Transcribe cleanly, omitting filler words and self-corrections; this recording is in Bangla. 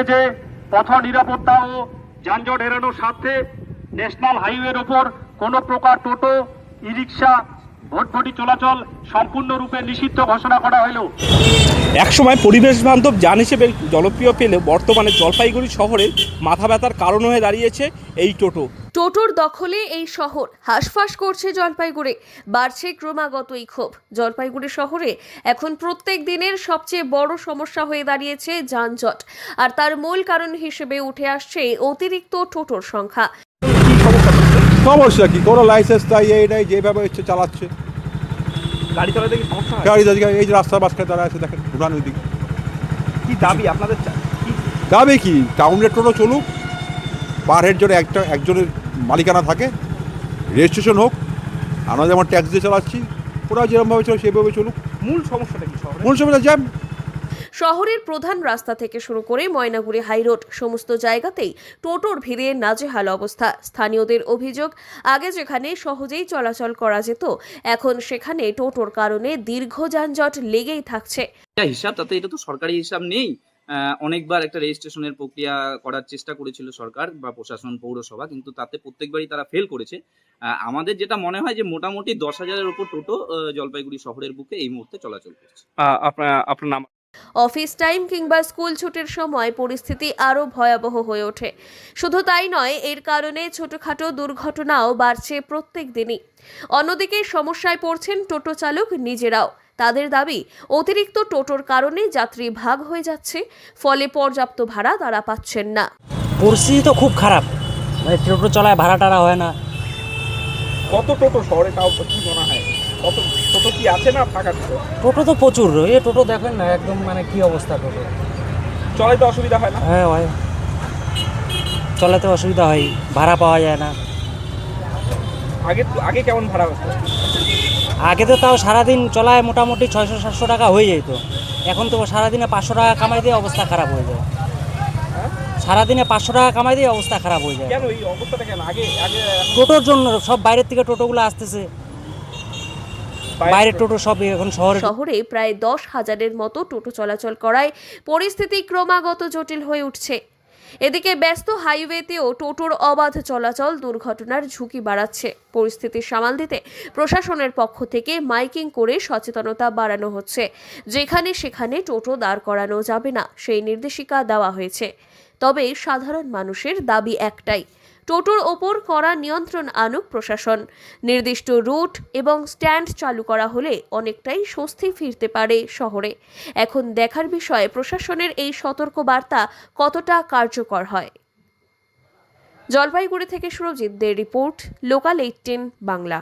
যে পথ নিরাপত্তা ও যানজট এড়ানোর স্বার্থে ন্যাশনাল হাইওয়ের ওপর কোনো প্রকার টোটো, ই রিক্সা, ভটভটি চলাচল সম্পূর্ণরূপে নিষিদ্ধ ঘোষণা করা হলো। একসময় পরিবেশ বান্ধব যান হিসেবে জনপ্রিয় পেলেও বর্তমানে জলপাইগুড়ি শহরে মাথা ব্যথার কারণ হয়ে দাঁড়িয়েছে এই টোটো। টোটোর দখলে এই শহর হাঁসফাঁস করছে জলপাইগুড়ি, বাড়ছে ক্রমাগত এই ক্ষোভ। জলপাইগুড়ি শহরে এখন প্রত্যেক দিনের সবচেয়ে বড় সমস্যা হয়ে দাঁড়িয়েছে যানজট, আর তার মূল কারণ হিসেবে উঠে আসছে অতিরিক্ত টোটোর সংখ্যা। সমস্যা কি? কোনো লাইসেন্স তাই এই নাই, যেভাবে ইচ্ছে চালাচ্ছে গাড়ি চালাতে কি সমস্যা হয়? গাড়ি এই যে রাস্তার মাঝখানে তারা আছে, দেখেন ঘুরান ওই দিকে। কি দাবি আপনাদের? দাবি কি? টাউনের টোটো চলুক, পার হেড জন্য একজনের মালিকানা থাকে, রেজিস্ট্রেশন হোক। আমরা যেমন ট্যাক্স দিয়ে চালাচ্ছি, ওরা যেরকমভাবে চলে সেভাবে চলুক। মূল সমস্যাটা কি শহরে? মূল সমস্যা জ্যাম। শহরের প্রধান রাস্তা থেকে শুরু করে ময়নাগুড়ি হাইরোড সমস্ত জায়গাতেই টোটোর ভিড়ে নাজেহাল অবস্থা। স্থানীয়দের অভিযোগ, আগে যেখানে সহজেই চলাচল করা যেত, এখন সেখানে টোটোর কারণে দীর্ঘ যানজট লেগেই থাকছে। হিসাব, তাতে এটা তো সরকারি হিসাব নেই। অনেকবার একটা রেজিস্ট্রেশনের প্রক্রিয়া করার চেষ্টা করেছিল সরকার বা প্রশাসন, পৌরসভা, কিন্তু তাতে প্রত্যেকবারই তারা ফেল করেছে। আমাদের যেটা মনে হয় যে মোটামুটি 10,000-এর উপর টোটো জলপাইগুড়ি শহরের বুকে এই মুহূর্তে চলাচল করছে। আপনার নাম? অফিস টাইম কিংবা স্কুল ছুটির সময় পরিস্থিতি আরও ভয়াবহ হয়ে ওঠে। শুধু তাই নয়, এর কারণে ছোটখাটো দুর্ঘটনাও বাড়ছে প্রত্যেক দিনই। অন্যদিকে সমস্যায় পড়ছেন টোটো চালক নিজেরাও। তাদের দাবি, অতিরিক্ত টোটোর কারণে যাত্রী ভাগ হয়ে যাচ্ছে, ফলে পর্যাপ্ত ভাড়া তারা পাচ্ছেন না। পরিস্থিতি তো খুব খারাপ, মানে টোটো চলায় ভাড়া টাড়া হয় না। কত টোটো শহরে, তাও কি মনে হয়? কত টোটো কি আছে না ফাঁকা টোটো? টোটো তো প্রচুর, এই টোটো দেখেন না একদম, মানে কি অবস্থা টোটো। চলাইতে অসুবিধা হয় না? হ্যাঁ হয়, চলাতে অসুবিধা হয়, ভাড়া পাওয়া যায় না। আগে কেমন ভাড়া হতো? আগে তো তাও সারাদিন চলায় মোটামুটি 600-700 টাকা হয়ে যেত। এখন তো সারাদিনে 500 টাকা কামাই দিয়ে অবস্থা খারাপ হয়ে যায়। সারাদিনে 500 টাকা কামাই দিয়ে অবস্থা খারাপ হয়ে যায়। কেন এই অবস্থাটা কেন? আগে টোটোর জন্য, সব বাইরের থেকে টোটোগুলো আসতেছে, বাইরের টোটো সব এখন শহরে প্রায় 10,000-এর মতো টোটো চলাচল করায় পরিস্থিতি ক্রমাগত জটিল হয়ে উঠছে। এদিকে ব্যস্ত হাইওয়েতেও টোটোর অবাধ চলাচল দুর্ঘটনার ঝুঁকি বাড়াচ্ছে। পরিস্থিতি সামাল দিতে প্রশাসনের পক্ষ থেকে মাইকিং করে সচেতনতা বাড়ানো হচ্ছে। যেখানে সেখানে টোটো দাঁড় করানো যাবে না, সেই নির্দেশিকা দেওয়া হয়েছে। তবে সাধারণ মানুষের দাবি একটাই, টোটোর ওপর কড়া নিয়ন্ত্রণ আনুক প্রশাসন। নির্দিষ্ট রুট এবং স্ট্যান্ড চালু করা হলে অনেকটাই স্বস্তি ফিরতে পারে শহরে। এখন দেখার বিষয় প্রশাসনের এই সতর্ক বার্তা কতটা কার্যকর হয়। জলপাইগুড়ি থেকে সুরজিৎ দের রিপোর্ট, লোকাল 18 বাংলা।